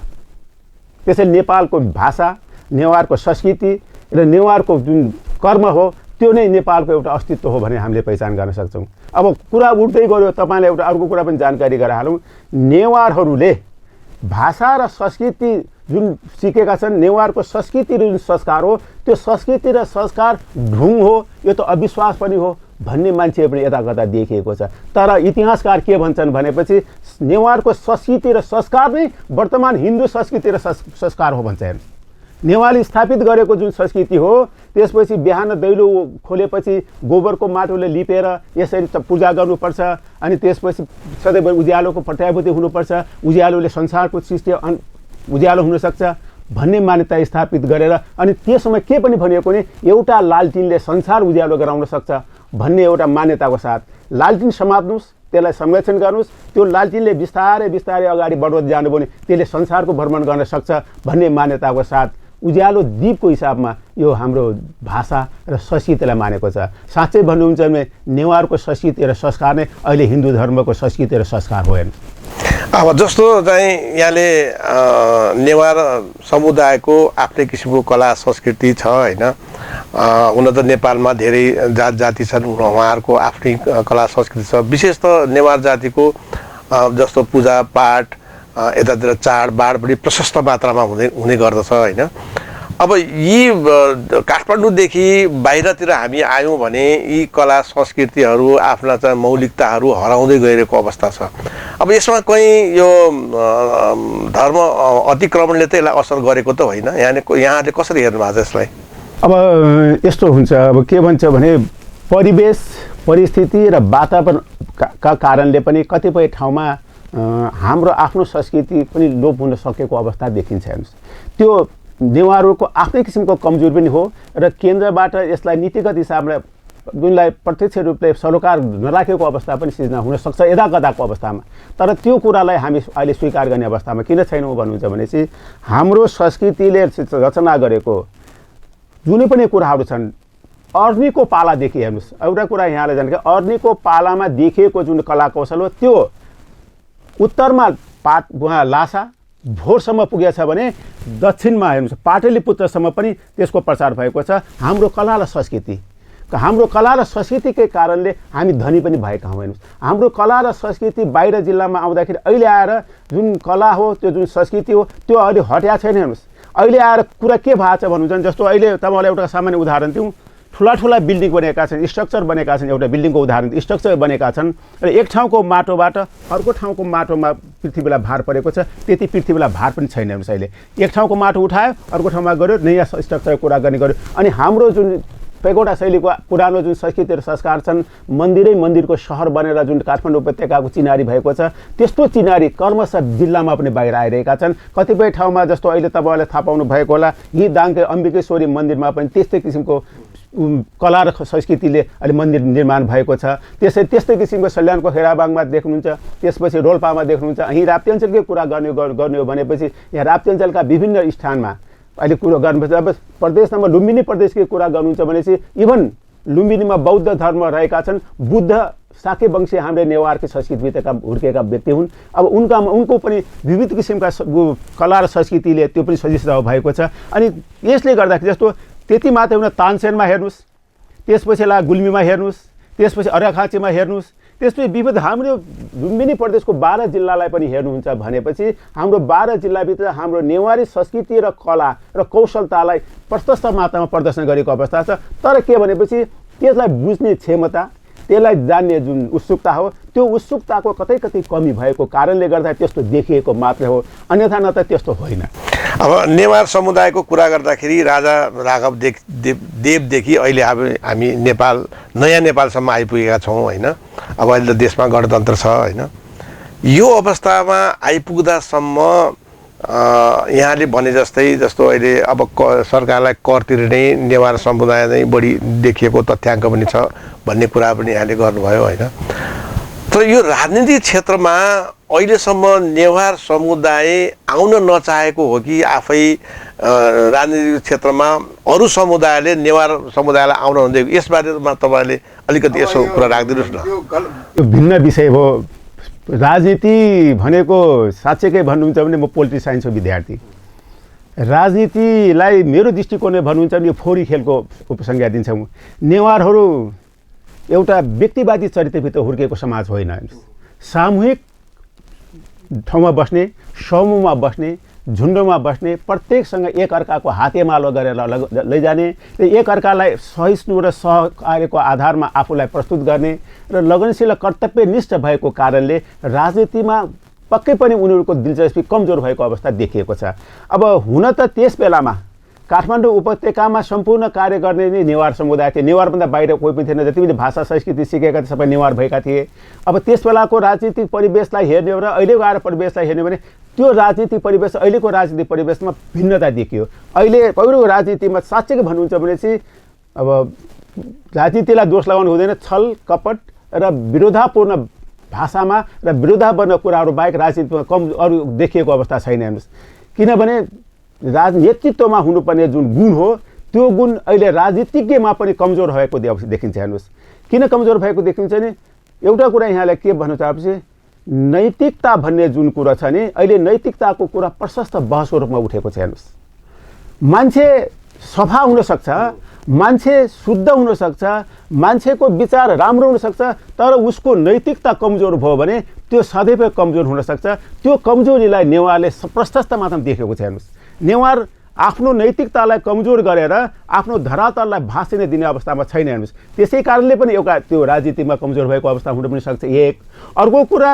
त्यसैले नेपालको भाषा नेवारको संस्कृति र नेवारको जुन कर्म हो त्यो नै नेपालको एउटा अस्तित्व हो भने हामीले पहिचान गर्न सक्छौँ। अब कुरा उठ्दै गयो तपाईँलाई एउटा अर्को कुरा पनि जानकारी गराइहालौँ। नेवारहरूले भाषा र संस्कृति जुन सिकेका छन् नेवारको संस्कृति र जुन संस्कार हो त्यो संस्कृति र संस्कार ढुङ हो, यो त अविश्वास पनि हो भन्ने मान्छे पनि यता कता देखिएको छ। तर इतिहासकार के भन्छन् भनेपछि नेवारको संस्कृति र संस्कार नै वर्तमान हिन्दू संस्कृति र संस्कार हो भन्छ। हेर्नु नेवारले स्थापित गरेको जुन संस्कृति हो त्यसपछि बिहान दैलो खोलेपछि गोबरको माटोले लिपेर यसरी पूजा गर्नुपर्छ अनि त्यसपछि सधैँ उज्यालोको प्रत्याभूति हुनुपर्छ, उज्यालोले संसारको सृष्टि उज्यालो हुनसक्छ भन्ने मान्यता स्थापित गरेर अनि त्यसमा के पनि भनिएको नि एउटा लालटिनले संसार उज्यालो गराउन सक्छ भन्ने एउटा मान्यताको साथ लालटिन समात्नुहोस्, त्यसलाई संरक्षण गर्नुहोस्, त्यो लालटिनले बिस्तारै बिस्तारै अगाडि बढ्दै जानु भने त्यसले संसारको भ्रमण गर्न सक्छ भन्ने मान्यताको साथ उज्यालो दीपको हिसाबमा यो हाम्रो भाषा र संस्कृतिलाई मानेको छ। साँच्चै भन्नुहुन्छ भने नेवारको संस्कृति र संस्कार नै अहिले हिन्दू धर्मको संस्कृति र संस्कार हो। हेर्नु अब जस्तो चाहिँ यहाँले नेवार समुदायको आफ्नै किसिमको कला संस्कृति छ होइन, हुन त नेपालमा धेरै जात जाति छन्, उहाँहरूको आफ्नै कला संस्कृति छ। विशेष त नेवार जातिको जस्तो पूजापाठ यतातिर चाडबाड पनि प्रशस्त मात्रामा हुने गर्दछ होइन। अब यी काठमाडौँदेखि बाहिरतिर हामी आयौँ भने यी कला संस्कृतिहरू आफ्ना चाहिँ मौलिकताहरू हराउँदै गइरहेको अवस्था छ। अब यसमा कहीँ यो धर्म अतिक्रमणले त यसलाई असर गरेको त होइन, यहाँले कसरी हेर्नु भएको छ यसलाई? अब यस्तो हुन्छ, अब के भन्छ भने परिवेश परिस्थिति र वातावरणका कारणले पनि कतिपय ठाउँमा हाम्रो आफ्नो संस्कृति पनि लोप हुन सकेको अवस्था देखिन्छ। हेर्नुहोस्, त्यो नेवारहरूको आफ्नै किसिमको कमजोरी पनि हो र केन्द्रबाट यसलाई नीतिगत हिसाबले जुनलाई प्रत्यक्ष रूपले सरोकार नराखेको अवस्था पनि सिर्जना हुनसक्छ यदाकदाको अवस्थामा। तर त्यो कुरालाई हामी अहिले स्वीकार गर्ने अवस्थामा किन छैनौँ भन्नुहुन्छ भने चाहिँ हाम्रो संस्कृतिले रचना गरेको जुनै पनि कुराहरू छन्, अर्नीको पालादेखि हेर्नुहोस्, एउटा कुरा यहाँले जाने अर्नीको पालामा देखिएको जुन कला कौशल हो त्यो उत्तरमा लासा भोरसम्म पुगेछ भने दक्षिणमा हेर्नुहोस् पाटलिपुत्रसम्म पनि त्यसको प्रचार भएको छ। हाम्रो कला र संस्कृतिकै कारणले हामी धनी पनि भएका हौँ। हेर्नुहोस्, हाम्रो कला र संस्कृति बाहिर जिल्लामा आउँदाखेरि अहिले आएर जुन कला हो त्यो जुन संस्कृति हो त्यो अहिले हट्या छैन। हेर्नुहोस्, अहिले आएर कुरा के भएको छ भन्नुहुन्छ, जस्तो अहिले तपाईँलाई एउटा सामान्य उदाहरण दिउँ, ठुला बिल्डिङ बनेका छन्, स्ट्रक्चर बनेका छन्, एउटा बिल्डिङको उदाहरण स्ट्रक्चर बनेका छन् र एक ठाउँको माटोबाट अर्को ठाउँको माटोमा पृथ्वीलाई भार परेको छ, त्यति पृथ्वीलाई भार पनि छैन। हेर्नुहोस्, अहिले एक ठाउँको माटो उठायो अर्को ठाउँमा गऱ्यो, नयाँ स्ट्रक्चरको कुरा गर्ने गऱ्यो। अनि हाम्रो जुन पेगोडा शैलीको पुरानो जुन संस्कृति र संस्कार छन्, मन्दिरको सहर बनेर जुन काठमाडौँ उपत्यकाको चिनारी भएको छ, त्यस्तो चिनारी क्रमशः जिल्लामा पनि बाहिर आइरहेका छन्। कतिपय ठाउँमा जस्तो अहिले तपाईँलाई थाहा पाउनु भएको होला, यी दाङकै अम्बिकेश्वरी मन्दिरमा पनि त्यस्तै किसिमको कला र संस्कृतिले अहिले मन्दिर निर्माण भएको छ। त्यस्तै किसिमको सल्यानको खेराबाङमा देख्नुहुन्छ, त्यसपछि रोल्पामा देख्नुहुन्छ। यहीँ राप्ती अञ्चलकै कुरा गर्ने हो भनेपछि यहाँ राप्ती अञ्चलका विभिन्न स्थानमा अहिले कुरो गर्नुपर्छ। अब प्रदेशमा लुम्बिनी प्रदेशकै कुरा गर्नुहुन्छ भनेपछि इभन लुम्बिनीमा बौद्ध धर्म रहेका छन्, बुद्ध साके वंशी हाम्रो नेवारकै संस्कृतिभित्रका हुर्केका व्यक्ति हुन्। अब उनको पनि विविध किसिमका कला र संस्कृतिले त्यो पनि सजिलो भएको छ। अनि यसले गर्दाखेरि जस्तो त्यति मात्रै हुन तानसेनमा हेर्नुहोस्, त्यसपछि गुल्मीमा हेर्नुहोस्, त्यसपछि अर्घाखाँचीमा हेर्नुहोस्, त्यसपछि विविध हाम्रो लुम्बिनी प्रदेशको 12 जिल्लालाई पनि हेर्नुहुन्छ भनेपछि हाम्रो 12 जिल्लाभित्र हाम्रो नेवारी संस्कृति र कला र कौशलतालाई प्रशस्त मात्रामा प्रदर्शन गरेको अवस्था छ। तर के भनेपछि त्यसलाई बुझ्ने क्षमता, त्यसलाई जान्ने जुन उत्सुकता हो, त्यो उत्सुकताको कतै कमी भएको कारणले गर्दा त्यस्तो देखिएको मात्रै हो, अन्यथा न त त्यस्तो होइन। अब नेवार समुदायको कुरा गर्दाखेरि राजा राघव देवदेखि अहिले हामी नयाँ नेपालसम्म आइपुगेका छौँ होइन। अब अहिले त देशमा गणतन्त्र छ होइन। यो अवस्थामा आइपुग्दासम्म यहाँले भने जस्तो अहिले अब सरकारलाई कर तिर्ने नेवार समुदाय नै बढी देखिएको तथ्याङ्क पनि छ भन्ने कुरा पनि यहाँले गर्नुभयो होइन। तर यो राजनीतिक क्षेत्रमा अहिलेसम्म नेवार समुदाय आउन नचाहेको हो कि आफै राजनीतिक क्षेत्रमा अरू समुदायले नेवार समुदायलाई आउन नदिएको, यसबारेमा तपाईँले अलिकति यसो कुरा राखिदिनुहोस् न। यो भिन्न विषय हो। राजनीति भनेको साँच्चैकै भन्नुहुन्छ भने म पोलिटिक्स साइन्सको विद्यार्थी, राजनीतिलाई मेरो दृष्टिकोणले भन्नुहुन्छ भने यो फोहोरी खेलको उपसंज्ञा दिन्छौँ। नेवारहरू एउटा व्यक्तिवादी चरित्रभित्र हुर्केको समाज होइन। सामूहिक ठाउँमा बस्ने, समूहमा बस्ने, झुन्डमा बस्ने, प्रत्येकसँग एकअर्काको हातेमालो गरेर लैजाने र एकअर्कालाई सहिष्णु र सहकार्यको आधारमा आफूलाई प्रस्तुत गर्ने र लगनशील कर्तव्यनिष्ठ भएको कारणले राजनीतिमा पक्कै पनि उनीहरूको दिलचस्पी कमजोर भएको अवस्था देखिएको छ। अब हुन त त्यस बेलामा काठमाडौँ उपत्यकामा सम्पूर्ण कार्य गर्ने नै नेवार समुदाय थिए। नेवारभन्दा बाहिर कोही पनि थिएन। जति पनि भाषा संस्कृति सिकेका थिए सबै नेवार भएका थिए। अब त्यस बेलाको राजनीतिक परिवेशलाई हेर्ने हो र अहिलेको आएर परिवेशलाई हेर्ने भने त्यो राजनीतिक परिवेश अहिलेको राजनीतिक परिवेशमा भिन्नता देखियो। अहिले पहिलो राजनीतिमा साँच्चै भन्नुहुन्छ भने चाहिँ अब राजनीतिलाई दोष लगाउनु हुँदैन। छल कपट र विरोधापूर्ण भाषामा र विरोधापूर्ण कुराहरू बाहेक राजनीतिमा कम अरू देखिएको अवस्था छैन। हेर्नुहोस्, किनभने नेतृत्वमा हुनुपर्ने जुन गुण हो त्यो गुण अहिले राजनीतिज्ञमा पनि कमजोर भएको देखिन्छ। हेर्नुहोस्, किन कमजोर भएको देखिन्छ नि, एउटा कुरा यहाँलाई के भन्न चाहेपछि नैतिकता भन्ने जुन कुरा छ नि, अहिले नैतिकताको कुरा प्रशस्त बहसको रूपमा उठेको छ। हेर्नुहोस्, मान्छे सफा हुनसक्छ, मान्छे शुद्ध हुनसक्छ, मान्छेको विचार राम्रो हुनसक्छ, तर उसको नैतिकता कमजोर भयो भने त्यो सदैव कमजोर हुनसक्छ। त्यो कमजोरीलाई नेवारले प्रशस्त मात्रामा देखेको छ। हेर्नुहोस्, नेवार आफ्नो नैतिकतालाई कमजोर गरेर आफ्नो धरातललाई भाँसिन दिने अवस्थामा छैन। हेर्नुहोस्, त्यसै कारणले पनि एउटा त्यो राजनीतिमा कमजोर भएको अवस्था हुन पनि सक्छ। एक अर्को कुरा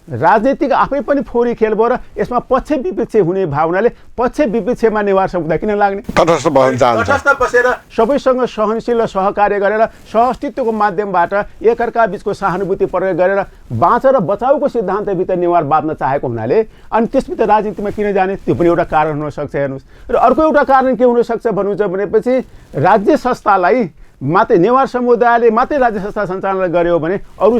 राजनीतिक आफै पनि फोहोरी खेल भयो र यसमा पक्ष विपक्ष हुने भावनाले पक्ष विपक्षमा नेवार समुदाय किन लाग्ने? तटस्थ भन्न चाहन्छ। तटस्थ बसेर सबैसँग सहनशील र सहकार्य गरेर सहअस्तित्वको माध्यमबाट एकअर्का बिचको सहानुभूति प्रयोग गरेर बाँच र बचाउको सिद्धान्तभित्र नेवार बाँच्न चाहेको हुनाले अनि त्यसभित्र राजनीतिमा किन जाने? त्यो पनि एउटा कारण हुनसक्छ। हेर्नुहोस्, र अर्को एउटा कारण के हुनसक्छ भन्नुहुन्छ भनेपछि राज्य संस्थालाई मात्रै नेवार समुदायले मात्रै राज्य संस्था सञ्चालन गर्यो भने अरू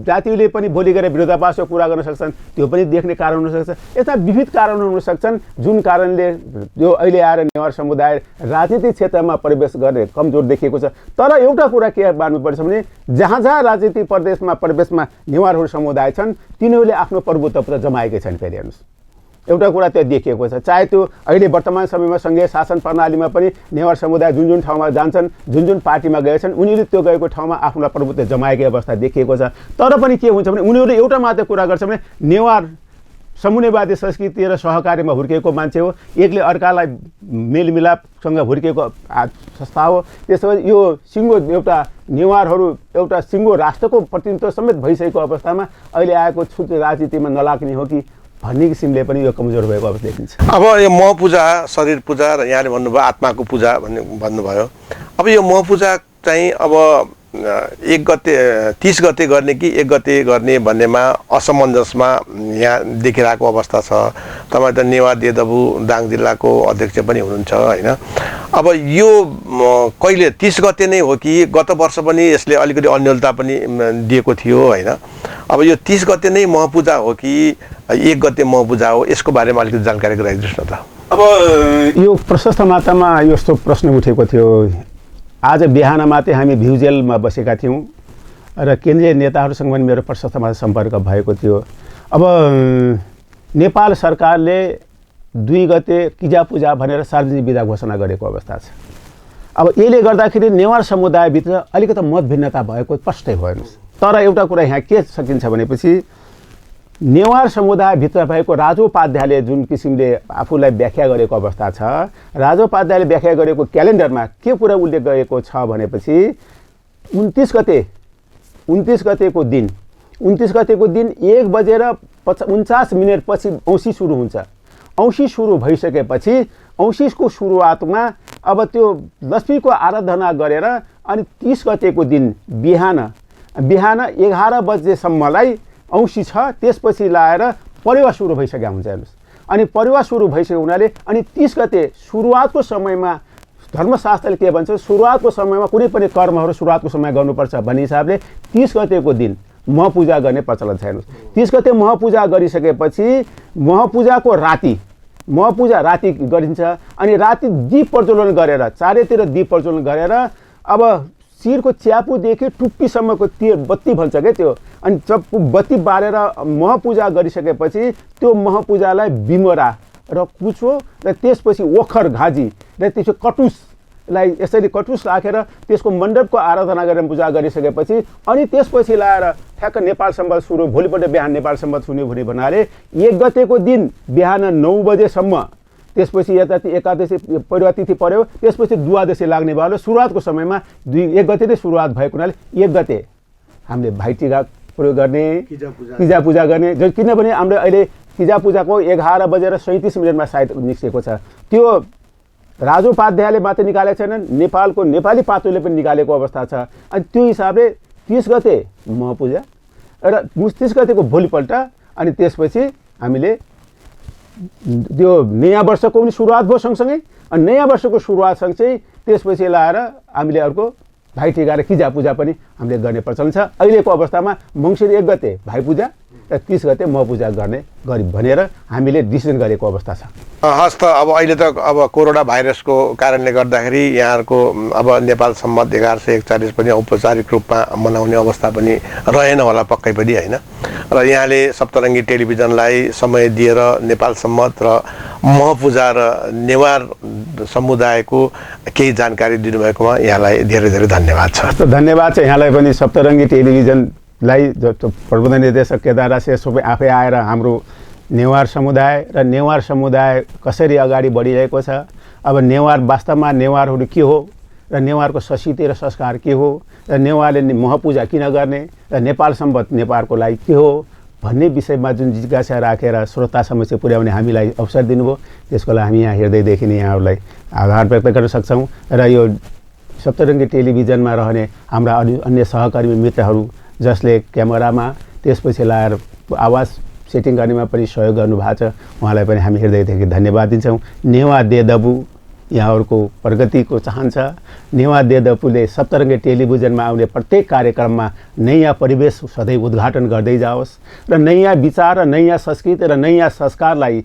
जातिले पनि भोलि गएर विरोधाभासको कुरा गर्न सक्छन्, त्यो पनि देख्ने कारण हुनसक्छ। यस्ता विविध कारण हुन सक्छन् जुन कारणले यो अहिले आएर नेवार समुदाय राजनीतिक क्षेत्रमा प्रवेश गर्ने कमजोर देखिएको छ। तर एउटा कुरा के मान्नुपर्छ भने जहाँ जहाँ राजनीतिक प्रवेशमा नेवारहरू समुदाय छन् तिनीहरूले आफ्नो प्रभुत्व जमाएकै छन्। फेरि हेर्नुहोस्, एउटा कुरा त्यो देखिएको छ, चाहे त्यो अहिले वर्तमान समयमा सङ्घीय शासन प्रणालीमा पनि नेवार समुदाय जुन जुन ठाउँमा जान्छन्, जुन जुन पार्टीमा गएछन्, उनीहरूले त्यो गएको ठाउँमा आफूलाई प्रभुत्व जमाएकै अवस्था देखिएको छ। तर पनि के हुन्छ भने उनीहरूले एउटा मात्र कुरा गर्छ भने नेवार समुदायवादी संस्कृति र सहकार्यमा हुर्किएको मान्छे हो, एकले अर्कालाई मेलमिलापसँग हुर्किएको संस्था हो। त्यसो यो सिङ्गो एउटा नेवारहरू एउटा सिङ्गो राष्ट्रको प्रतिनिधित्व समेत भइसकेको अवस्थामा अहिले आएको छुट राजनीतिमा नलाग्ने हो कि भन्ने किसिमले पनि यो कमजोर भएको अवस्था देखिन्छ। अब यो मह पूजा, शरीर पूजा र यहाँले भन्नुभयो आत्माको पूजा भन्नुभयो। अब यो मह पूजा चाहिँ अब 1 गते 30 गते गर्ने कि 1 गते गर्ने भन्नेमा असमञ्जसमा यहाँ देखिरहेको अवस्था छ। तपाईँ त नेवार देदबु दाङ जिल्लाको अध्यक्ष पनि हुनुहुन्छ होइन? अब यो कहिले 30 गते नै हो कि गत वर्ष पनि यसले अलिकति अन्यलता पनि दिएको थियो होइन? अब यो 30 गते नै मह पूजा हो कि 1 गते मह पूजा हो, यसको बारेमा अलिकति जानकारी गराइदिनुहोस् न त। अब यो प्रशस्त मात्रामा यस्तो प्रश्न उठेको थियो। आज बिहान मात्रै हामी भ्युजेलमा बसेका थियौँ र केन्द्रीय नेताहरूसँग पनि मेरो प्रशस्त मात्रा सम्पर्क भएको थियो। अब नेपाल सरकारले 2 गते किजा पूजा भनेर सार्वजनिक बिदा घोषणा गरेको अवस्था छ। अब यसले गर्दाखेरि नेवार समुदायभित्र अलिकति मतभिन्नता भएको स्पष्टै भयो। तर एउटा कुरा यहाँ के सकिन्छ भनेपछि नेवार समुदायभित्र भएको राजोपाध्यायले जुन किसिमले आफूलाई व्याख्या गरेको अवस्था छ, राजोपाध्यायले व्याख्या गरेको क्यालेन्डरमा के कुरा उल्लेख गरेको छ भनेपछि 29 गतेको दिन 1 बजेर 49 मिनटपछि औँसी सुरु हुन्छ। औँसी सुरु भइसकेपछि औँसीको सुरुवातमा अब त्यो लक्ष्मीको आराधना गरेर अनि 30 गतेको दिन बिहान 11 बजेसम्मलाई औँसी छ। त्यसपछि लाएर परेवा सुरु भइसकेका हुन्छ। हेर्नुहोस्, अनि परेवा सुरु भइसक्यो हुनाले अनि 30 गते सुरुवातको समयमा धर्मशास्त्रले के भन्छ, सुरुवातको समयमा कुनै पनि कर्महरू सुरुवातको समय गर्नुपर्छ भन्ने हिसाबले 30 गतेको दिन मह पूजा गर्ने प्रचलन छ। हेर्नुहोस्, 30 गते मह पूजा गरिसकेपछि मह पूजा राति गरिन्छ। अनि राति दीप प्रज्वलन गरेर चारैतिर दीप प्रज्वलन गरेर अब शिरको च्यापुदेखि टुप्पीसम्मको बत्ती भन्छ क्या त्यो, अनि जब बत्ती बालेर मह पूजा गरिसकेपछि त्यो मह पूजालाई बिमरा र कुचो र त्यसपछि ओखर घाजी र त्यसपछि कटुसलाई यसरी कटुस राखेर त्यसको मण्डपको आराधना गरेर पूजा गरिसकेपछि अनि त्यसपछि लाएर ठ्याक्क नेपाल सम्बत सुरु, भोलिपल्ट बिहान नेपाल सम्बत सुरु हुने भन्नाले 1 गतेको दिन बिहान 9 बजेसम्म, त्यसपछि यता एकादशी परिवा तिथि पर्यो, त्यसपछि द्वादशी लाग्ने भयो। सुरुवातको समयमा 1 गते नै सुरुवात भएको हुनाले 1 गते हामीले भाइटिका प्रयोग गर्ने, किजा पूजा गर्ने। किनभने हामीले अहिले किजा पूजाको 11 बजेर 37 मिनटमा सायद निस्केको छ। त्यो राजोपाध्यायले मात्रै निकालेको छैनन्, नेपालको नेपाली पात्रोले पनि निकालेको अवस्था छ। अनि त्यो हिसाबले 30 गते मह पूजा र 30 गतेको भोलिपल्ट अनि त्यसपछि हामीले त्यो नयाँ वर्षको पनि सुरुवात भयो सँगसँगै, अनि नयाँ वर्षको सुरुवात सँगसँगै त्यसपछि लाएर हामीले अर्को भाइटिका र किजा पूजा पनि हामीले गर्ने प्रचलन छ। अहिलेको अवस्थामा मङ्सिर 1 गते भाइपूजा र 30 गते मह पूजा गर्ने गरी भनेर हामीले डिसिजन गरेको अवस्था छ। हस् त, अब अहिले त अब कोरोना भाइरसको कारणले गर्दाखेरि यहाँहरूको अब नेपाल सम्मत 1141 पनि औपचारिक रूपमा मनाउने अवस्था पनि रहेन होला पक्कै पनि होइन? र यहाँले सप्तरङ्गी टेलिभिजनलाई समय दिएर नेपाल सम्मत र मह पूजा र नेवार समुदायको केही जानकारी दिनुभएकोमा यहाँलाई धेरै धेरै धन्यवाद छ। धन्यवाद छ यहाँलाई पनि। सप्तरङ्गी टेलिभिजनलाई प्रबन्ध निर्देशक केदार से सबै आफै आएर हाम्रो नेवार समुदाय कसरी अगाडि बढिरहेको छ, अब नेवार वास्तवमा नेवारहरू के हो र नेवारको संस्कृति र संस्कार के हो र नेवारले मह पूजा किन गर्ने र नेपाल सम्बत नेपालको लागि के हो, भन्ने विषयमा जुन जिज्ञासा राखेर श्रोता समक्ष पुर्याउने हामीलाई अवसर दिनुभयो, त्यसको लागि हामी यहाँ हृदयदेखि नै यहाँहरूलाई आभार व्यक्त गर्न सक्छौँ। र यो सप्तरङ्गी टेलिभिजनमा रहने हाम्रा अन्य सहकर्मी मित्रहरू जसले क्यामेरामा त्यसपछि लाएर आवाज सेटिङ गर्नेमा पनि सहयोग गर्नुभएको छ, उहाँलाई पनि हामी हृदयदेखि धन्यवाद दिन्छौँ। नेवा देदबु यहाँहरूको प्रगतिको चाहन्छ। नेवा देदबुले सप्तरङ्गी टेलिभिजनमा आउने प्रत्येक कार्यक्रममा नयाँ परिवेश सधैँ उद्घाटन गर्दै जाओस् र नयाँ विचार र नयाँ संस्कृति र नयाँ संस्कारलाई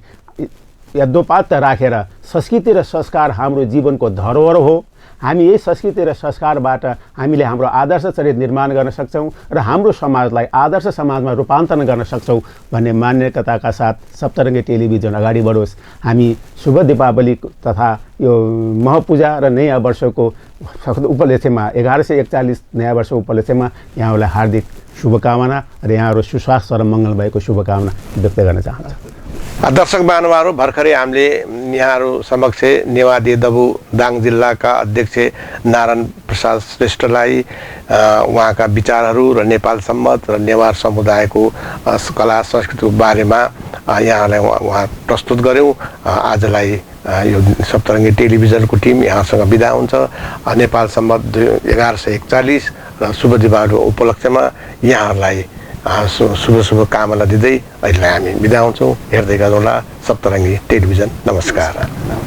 यद्दोपात राखेर संस्कृति र संस्कार हाम्रो जीवनको धरोहर हो। हामी यही संस्कृति र संस्कारबाट हामीले हाम्रो आदर्श चरित्र निर्माण गर्न सक्छौँ र हाम्रो समाजलाई आदर्श समाजमा रूपान्तरण गर्न सक्छौँ भन्ने मान्यताका साथ सप्तरङ्गी टेलिभिजन अगाडि बढोस्। हामी शुभ दीपावली तथा यो महपूजा र नयाँ वर्षको उपलक्ष्यमा 1141 नयाँ वर्ष उपलक्ष्यमा यहाँहरूलाई हार्दिक शुभकामना र यहाँहरू सुस्वास्थ्य र मङ्गल भएको शुभकामना व्यक्त गर्न चाहन्छु। दर्शक महानुभावहरू, भर्खरै हामीले यहाँहरू समक्ष नेवा देदबु दाङ जिल्लाका अध्यक्ष नारायण प्रसाद श्रेष्ठलाई उहाँका विचारहरू र नेपाल सम्मत र नेवार समुदायको कला संस्कृतिको बारेमा यहाँलाई उहाँ प्रस्तुत गऱ्यौँ। आजलाई यो सप्तरङ्गी टेलिभिजनको टिम यहाँसँग बिदा हुन्छ। नेपाल सम्मत 1141 र शुभ दीपावली उपलक्ष्यमा यहाँहरूलाई शुभ कामना दिँदै अहिले हामी बिदा हुन्छौँ। हेर्दै गर्नुहोला सप्तरङ्गी टेलिभिजन। नमस्कार।